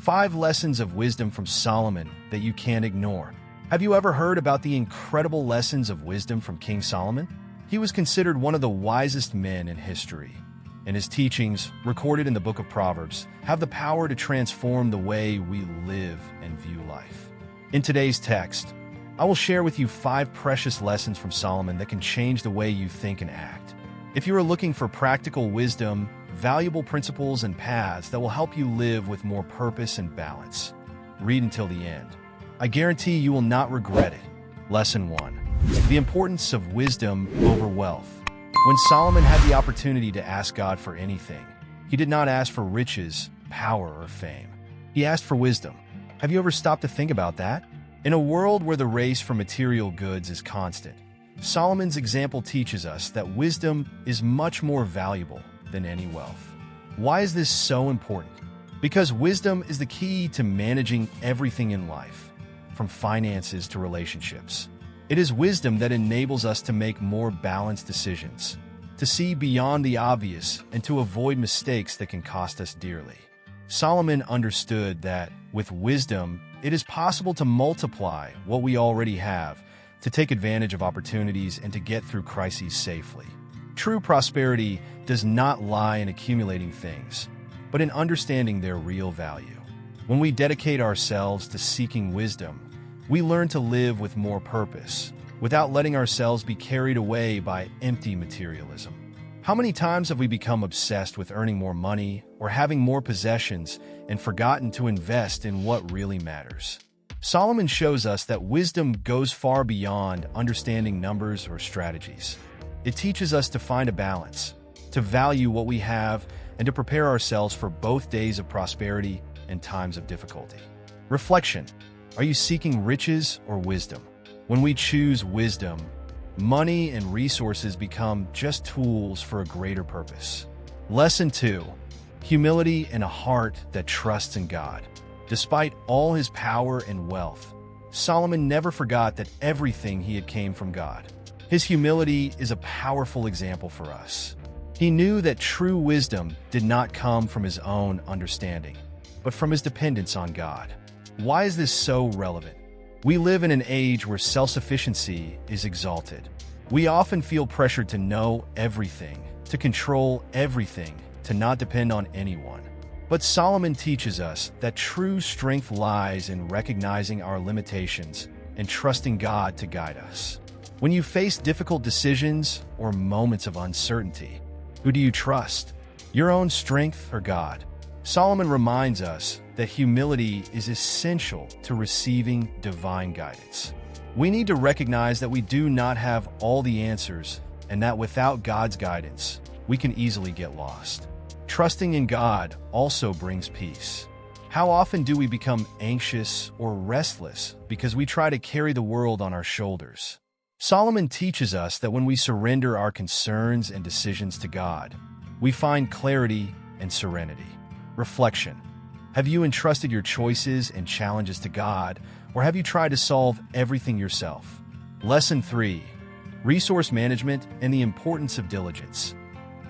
5 lessons of wisdom from Solomon that you can't ignore. Have you ever heard about the incredible lessons of wisdom from King Solomon? He was considered one of the wisest men in history, and his teachings, recorded in the book of Proverbs, have the power to transform the way we live and view life. In today's text, I will share with you 5 precious lessons from Solomon that can change the way you think and act. If you are looking for practical wisdom, valuable principles, and paths that will help you live with more purpose and balance, read until the end. I guarantee you will not regret it. Lesson 1. The importance of wisdom over wealth. When Solomon had the opportunity to ask God for anything, he did not ask for riches, power, or fame. He asked for wisdom. Have you ever stopped to think about that? In a world where the race for material goods is constant, Solomon's example teaches us that wisdom is much more valuable than any wealth. Why is this so important? Because wisdom is the key to managing everything in life, from finances to relationships. It is wisdom that enables us to make more balanced decisions, to see beyond the obvious, and to avoid mistakes that can cost us dearly. Solomon understood that, with wisdom, it is possible to multiply what we already have, to take advantage of opportunities, and to get through crises safely. True prosperity does not lie in accumulating things, but in understanding their real value. When we dedicate ourselves to seeking wisdom, we learn to live with more purpose, without letting ourselves be carried away by empty materialism. How many times have we become obsessed with earning more money or having more possessions and forgotten to invest in what really matters? Solomon shows us that wisdom goes far beyond understanding numbers or strategies. It teaches us to find a balance, to value what we have, and to prepare ourselves for both days of prosperity and times of difficulty. Reflection. Are you seeking riches or wisdom? When we choose wisdom, money and resources become just tools for a greater purpose. Lesson 2. Humility and a heart that trusts in God. Despite all his power and wealth, Solomon never forgot that everything he had came from God. His humility is a powerful example for us. He knew that true wisdom did not come from his own understanding, but from his dependence on God. Why is this so relevant? We live in an age where self-sufficiency is exalted. We often feel pressured to know everything, to control everything, to not depend on anyone. But Solomon teaches us that true strength lies in recognizing our limitations and trusting God to guide us. When you face difficult decisions or moments of uncertainty, who do you trust? Your own strength or God? Solomon reminds us that humility is essential to receiving divine guidance. We need to recognize that we do not have all the answers, and that without God's guidance, we can easily get lost. Trusting in God also brings peace. How often do we become anxious or restless because we try to carry the world on our shoulders? Solomon teaches us that when we surrender our concerns and decisions to God, we find clarity and serenity. Reflection. Have you entrusted your choices and challenges to God, or have you tried to solve everything yourself? Lesson 3. Resource management and the importance of diligence.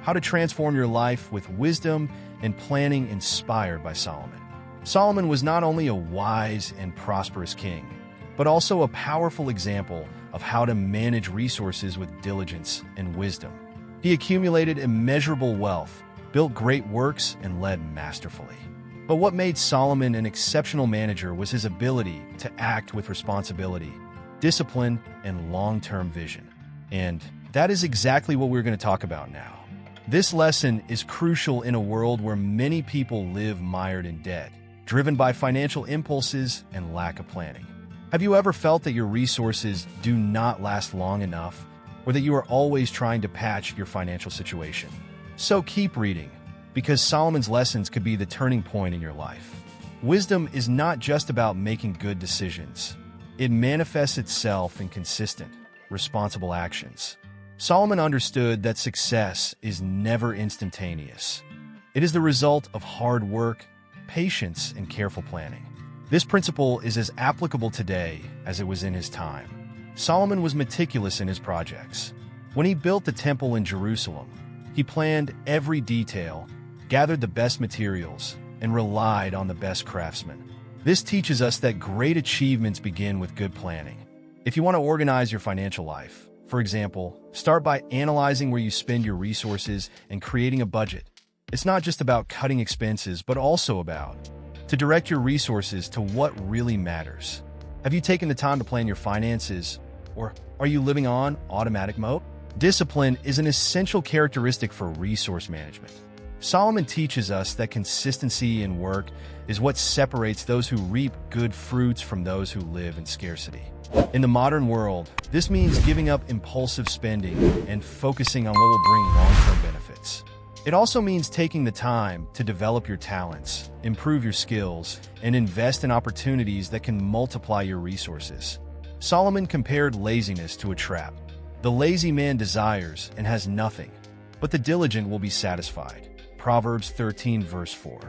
How to transform your life with wisdom and planning inspired by Solomon. Solomon was not only a wise and prosperous king, but also a powerful example of how to manage resources with diligence and wisdom. He accumulated immeasurable wealth, built great works, and led masterfully. But what made Solomon an exceptional manager was his ability to act with responsibility, discipline, and long-term vision. And that is exactly what we're going to talk about now. This lesson is crucial in a world where many people live mired in debt, driven by financial impulses and lack of planning. Have you ever felt that your resources do not last long enough, or that you are always trying to patch your financial situation? So keep reading, because Solomon's lessons could be the turning point in your life. Wisdom is not just about making good decisions. It manifests itself in consistent, responsible actions. Solomon understood that success is never instantaneous. It is the result of hard work, patience, and careful planning. This principle is as applicable today as it was in his time. Solomon was meticulous in his projects. When he built the temple in Jerusalem, he planned every detail, gathered the best materials, and relied on the best craftsmen. This teaches us that great achievements begin with good planning. If you want to organize your financial life, for example, start by analyzing where you spend your resources and creating a budget. It's not just about cutting expenses, but also about to direct your resources to what really matters. Have you taken the time to plan your finances, or are you living on automatic mode? Discipline is an essential characteristic for resource management. Solomon teaches us that consistency in work is what separates those who reap good fruits from those who live in scarcity. In the modern world, this means giving up impulsive spending and focusing on what will bring long-term benefits. It also means taking the time to develop your talents, improve your skills, and invest in opportunities that can multiply your resources. Solomon compared laziness to a trap. The lazy man desires and has nothing, but the diligent will be satisfied. Proverbs 13, verse 4.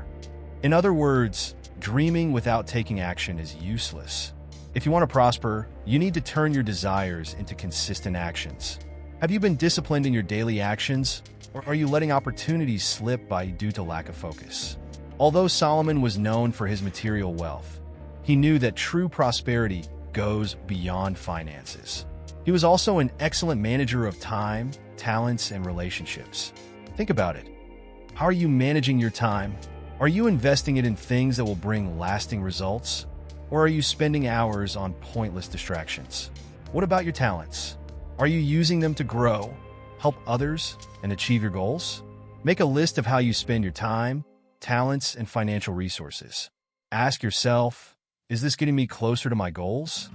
In other words, dreaming without taking action is useless. If you want to prosper, you need to turn your desires into consistent actions. Have you been disciplined in your daily actions, or are you letting opportunities slip by due to lack of focus? Although Solomon was known for his material wealth, he knew that true prosperity goes beyond finances. He was also an excellent manager of time, talents, and relationships. Think about it. How are you managing your time? Are you investing it in things that will bring lasting results? Or are you spending hours on pointless distractions? What about your talents? Are you using them to grow, help others, and achieve your goals? Make a list of how you spend your time, talents, and financial resources. Ask yourself, is this getting me closer to my goals?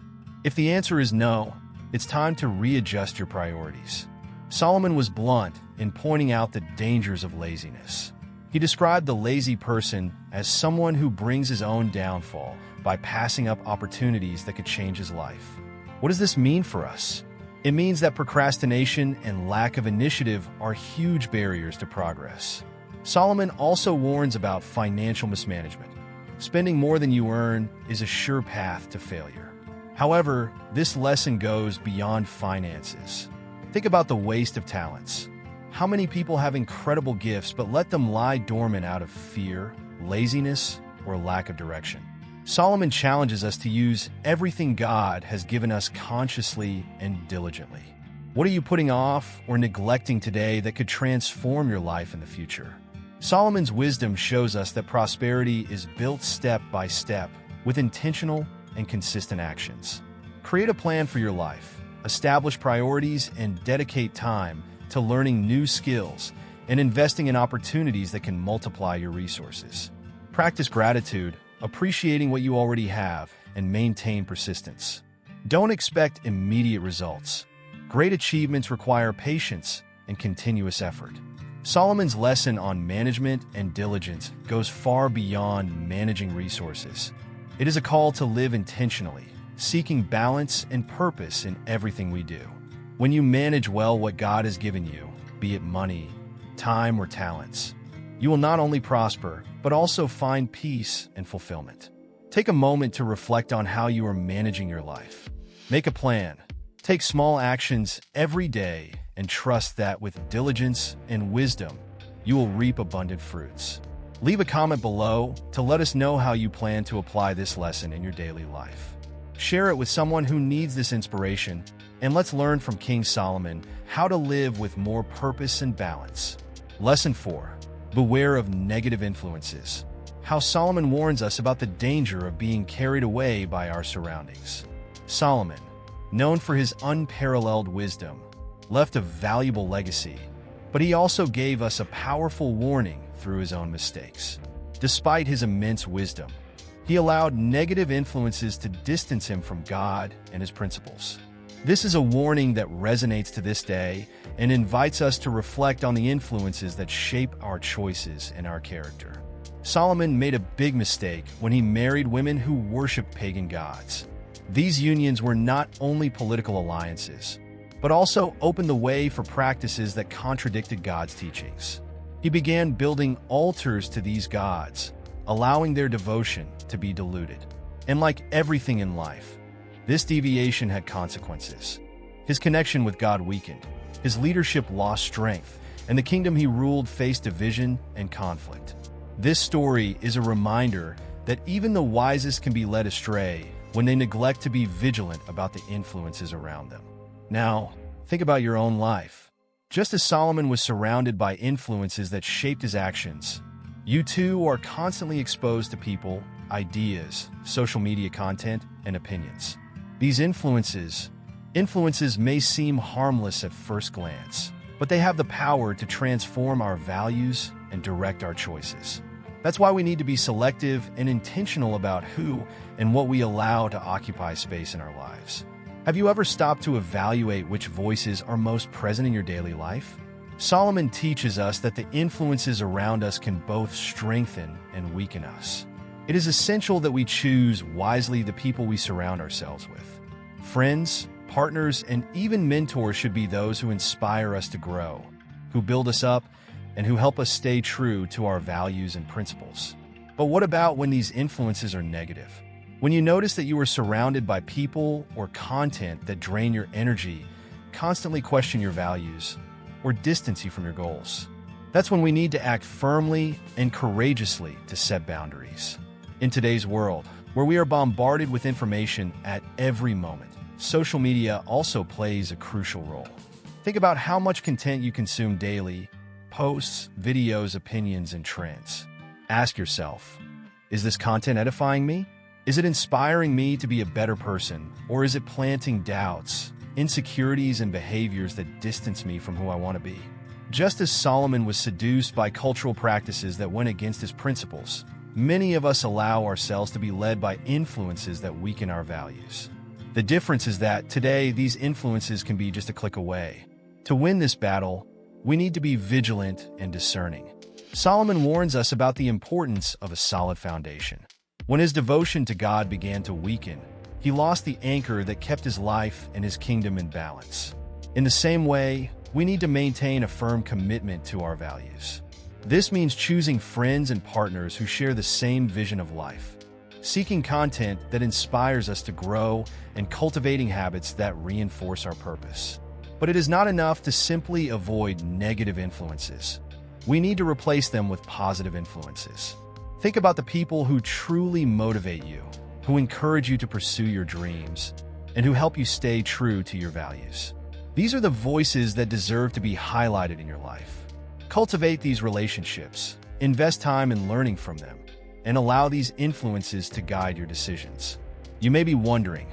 If the answer is no, it's time to readjust your priorities. Solomon was blunt in pointing out the dangers of laziness. He described the lazy person as someone who brings his own downfall by passing up opportunities that could change his life. What does this mean for us? It means that procrastination and lack of initiative are huge barriers to progress. Solomon also warns about financial mismanagement. Spending more than you earn is a sure path to failure. However, this lesson goes beyond finances. Think about the waste of talents. How many people have incredible gifts but let them lie dormant out of fear, laziness, or lack of direction? Solomon challenges us to use everything God has given us consciously and diligently. What are you putting off or neglecting today that could transform your life in the future? Solomon's wisdom shows us that prosperity is built step by step with intentional and consistent actions. Create a plan for your life, establish priorities, and dedicate time to learning new skills and investing in opportunities that can multiply your resources. Practice gratitude, appreciating what you already have, and maintain persistence. Don't expect immediate results. Great achievements require patience and continuous effort. Solomon's lesson on management and diligence goes far beyond managing resources. It is a call to live intentionally, seeking balance and purpose in everything we do. When you manage well what God has given you, be it money, time, or talents, you will not only prosper, but also find peace and fulfillment. Take a moment to reflect on how you are managing your life. Make a plan. Take small actions every day and trust that with diligence and wisdom, you will reap abundant fruits. Leave a comment below to let us know how you plan to apply this lesson in your daily life. Share it with someone who needs this inspiration, and let's learn from King Solomon how to live with more purpose and balance. Lesson 4. Beware of negative influences. How Solomon warns us about the danger of being carried away by our surroundings. Solomon, known for his unparalleled wisdom, left a valuable legacy, but he also gave us a powerful warning through his own mistakes. Despite his immense wisdom, he allowed negative influences to distance him from God and his principles. This is a warning that resonates to this day and invites us to reflect on the influences that shape our choices and our character. Solomon made a big mistake when he married women who worshiped pagan gods. These unions were not only political alliances, but also opened the way for practices that contradicted God's teachings. He began building altars to these gods, allowing their devotion to be diluted. And like everything in life, this deviation had consequences. His connection with God weakened, his leadership lost strength, and the kingdom he ruled faced division and conflict. This story is a reminder that even the wisest can be led astray when they neglect to be vigilant about the influences around them. Now, think about your own life. Just as Solomon was surrounded by influences that shaped his actions, you too are constantly exposed to people, ideas, social media content, and opinions. These influences may seem harmless at first glance, but they have the power to transform our values and direct our choices. That's why we need to be selective and intentional about who and what we allow to occupy space in our lives. Have you ever stopped to evaluate which voices are most present in your daily life? Solomon teaches us that the influences around us can both strengthen and weaken us. It is essential that we choose wisely the people we surround ourselves with. Friends, partners, and even mentors should be those who inspire us to grow, who build us up, and who help us stay true to our values and principles. But what about when these influences are negative? When you notice that you are surrounded by people or content that drain your energy, constantly question your values, or distance you from your goals. That's when we need to act firmly and courageously to set boundaries. In today's world, where we are bombarded with information at every moment, social media also plays a crucial role. Think about how much content you consume daily: posts, videos, opinions, and trends. Ask yourself, is this content edifying me? Is it inspiring me to be a better person, or is it planting doubts, insecurities, and behaviors that distance me from who I want to be? Just as Solomon was seduced by cultural practices that went against his principles, many of us allow ourselves to be led by influences that weaken our values. The difference is that today these influences can be just a click away. To win this battle, we need to be vigilant and discerning. Solomon warns us about the importance of a solid foundation. When his devotion to God began to weaken, he lost the anchor that kept his life and his kingdom in balance. In the same way, we need to maintain a firm commitment to our values. This means choosing friends and partners who share the same vision of life, seeking content that inspires us to grow, and cultivating habits that reinforce our purpose. But it is not enough to simply avoid negative influences. We need to replace them with positive influences. Think about the people who truly motivate you, who encourage you to pursue your dreams, and who help you stay true to your values. These are the voices that deserve to be highlighted in your life. Cultivate these relationships, invest time in learning from them, and allow these influences to guide your decisions. You may be wondering,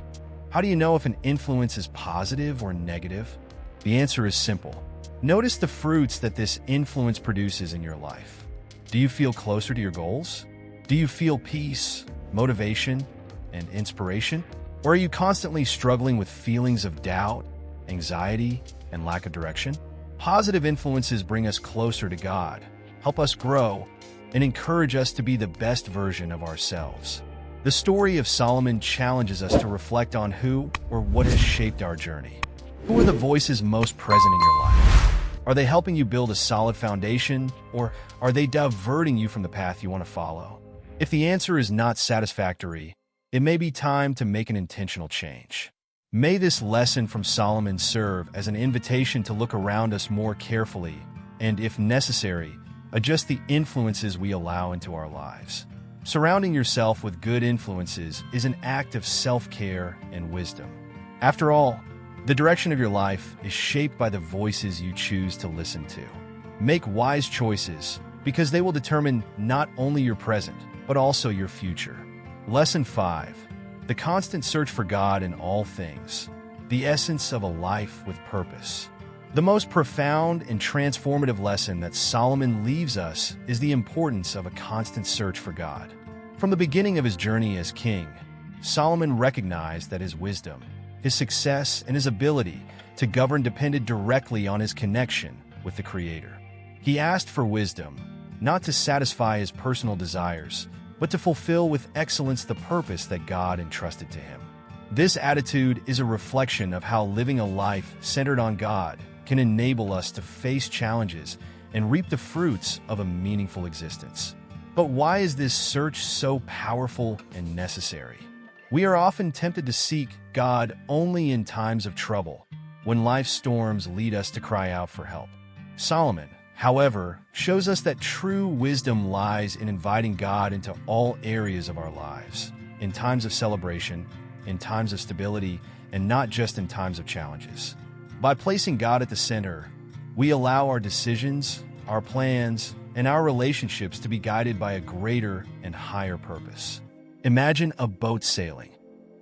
how do you know if an influence is positive or negative? The answer is simple. Notice the fruits that this influence produces in your life. Do you feel closer to your goals? Do you feel peace, motivation, and inspiration? Or are you constantly struggling with feelings of doubt, anxiety, and lack of direction? Positive influences bring us closer to God, help us grow, and encourage us to be the best version of ourselves. The story of Solomon challenges us to reflect on who or what has shaped our journey. Who are the voices most present in your life? Are they helping you build a solid foundation, or are they diverting you from the path you want to follow? If the answer is not satisfactory, it may be time to make an intentional change. May this lesson from Solomon serve as an invitation to look around us more carefully and, if necessary, adjust the influences we allow into our lives. Surrounding yourself with good influences is an act of self-care and wisdom. After all, the direction of your life is shaped by the voices you choose to listen to. Make wise choices, because they will determine not only your present, but also your future. Lesson 5. The constant search for God in all things. The essence of a life with purpose. The most profound and transformative lesson that Solomon leaves us is the importance of a constant search for God. From the beginning of his journey as king, Solomon recognized that his wisdom, his success, and his ability to govern depended directly on his connection with the Creator. He asked for wisdom, not to satisfy his personal desires, but to fulfill with excellence the purpose that God entrusted to him. This attitude is a reflection of how living a life centered on God can enable us to face challenges and reap the fruits of a meaningful existence. But why is this search so powerful and necessary? We are often tempted to seek God only in times of trouble, when life's storms lead us to cry out for help. Solomon, however, shows us that true wisdom lies in inviting God into all areas of our lives, in times of celebration, in times of stability, and not just in times of challenges. By placing God at the center, we allow our decisions, our plans, and our relationships to be guided by a greater and higher purpose. Imagine a boat sailing,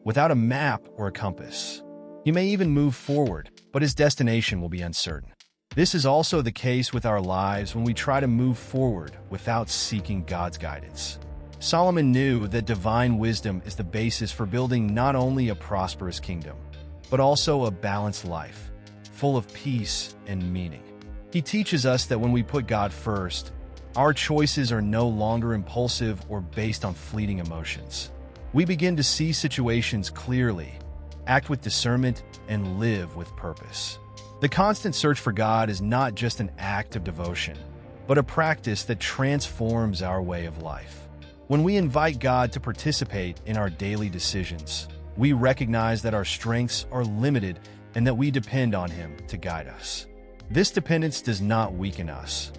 without a map or a compass. You may even move forward, but its destination will be uncertain. This is also the case with our lives when we try to move forward without seeking God's guidance. Solomon knew that divine wisdom is the basis for building not only a prosperous kingdom, but also a balanced life, full of peace and meaning. He teaches us that when we put God first, our choices are no longer impulsive or based on fleeting emotions. We begin to see situations clearly, act with discernment, and live with purpose. The constant search for God is not just an act of devotion, but a practice that transforms our way of life. When we invite God to participate in our daily decisions, we recognize that our strengths are limited and that we depend on Him to guide us. This dependence does not weaken us.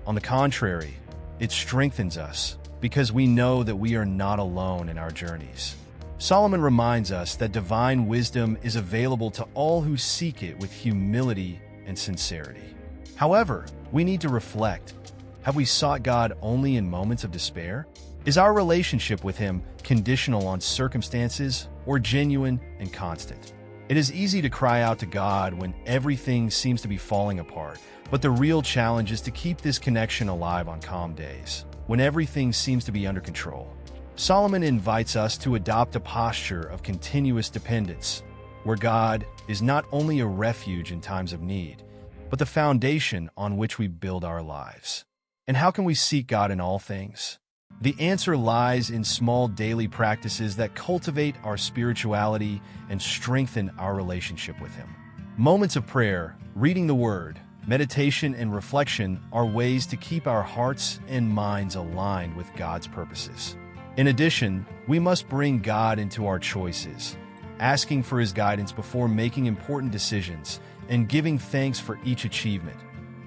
On the contrary, it strengthens us because we know that we are not alone in our journeys. Solomon reminds us that divine wisdom is available to all who seek it with humility and sincerity. However, we need to reflect. Have we sought God only in moments of despair? Is our relationship with Him conditional on circumstances or genuine and constant? It is easy to cry out to God when everything seems to be falling apart, but the real challenge is to keep this connection alive on calm days, when everything seems to be under control. Solomon invites us to adopt a posture of continuous dependence, where God is not only a refuge in times of need, but the foundation on which we build our lives. And how can we seek God in all things? The answer lies in small daily practices that cultivate our spirituality and strengthen our relationship with Him. Moments of prayer, reading the Word, meditation, and reflection are ways to keep our hearts and minds aligned with God's purposes. In addition, we must bring God into our choices, asking for His guidance before making important decisions and giving thanks for each achievement,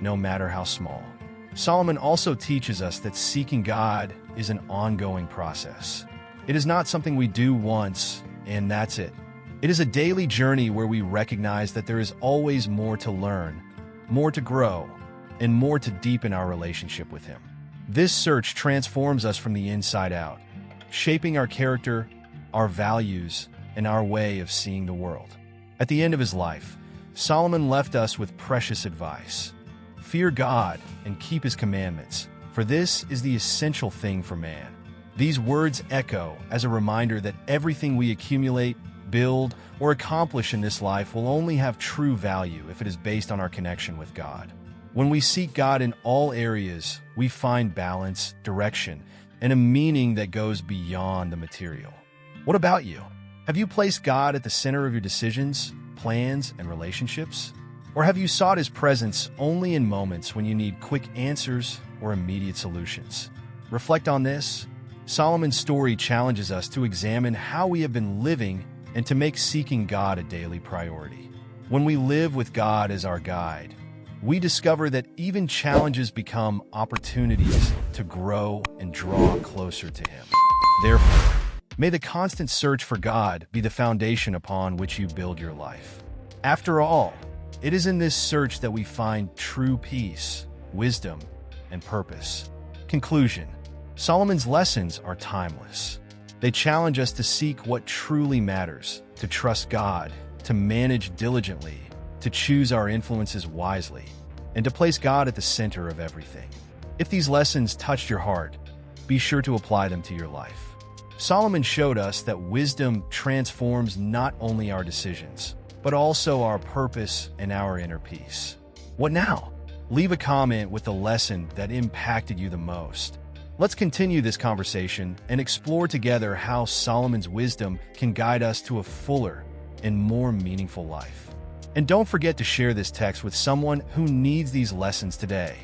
no matter how small. Solomon also teaches us that seeking God is an ongoing process. It is not something we do once and that's it. It is a daily journey where we recognize that there is always more to learn, more to grow, and more to deepen our relationship with Him. This search transforms us from the inside out, shaping our character, our values, and our way of seeing the world. At the end of his life, Solomon left us with precious advice. Fear God and keep His commandments, for this is the essential thing for man. These words echo as a reminder that everything we accumulate, build, or accomplish in this life will only have true value if it is based on our connection with God. When we seek God in all areas, we find balance, direction, and a meaning that goes beyond the material. What about you? Have you placed God at the center of your decisions, plans, and relationships? Or have you sought His presence only in moments when you need quick answers or immediate solutions? Reflect on this. Solomon's story challenges us to examine how we have been living and to make seeking God a daily priority. When we live with God as our guide, we discover that even challenges become opportunities to grow and draw closer to Him. Therefore, may the constant search for God be the foundation upon which you build your life. After all, it is in this search that we find true peace, wisdom, and purpose. Conclusion: Solomon's lessons are timeless. They challenge us to seek what truly matters, to trust God, to manage diligently, to choose our influences wisely, and to place God at the center of everything. If these lessons touched your heart, be sure to apply them to your life. Solomon showed us that wisdom transforms not only our decisions, but also our purpose and our inner peace. What now? Leave a comment with the lesson that impacted you the most. Let's continue this conversation and explore together how Solomon's wisdom can guide us to a fuller and more meaningful life. And don't forget to share this text with someone who needs these lessons today.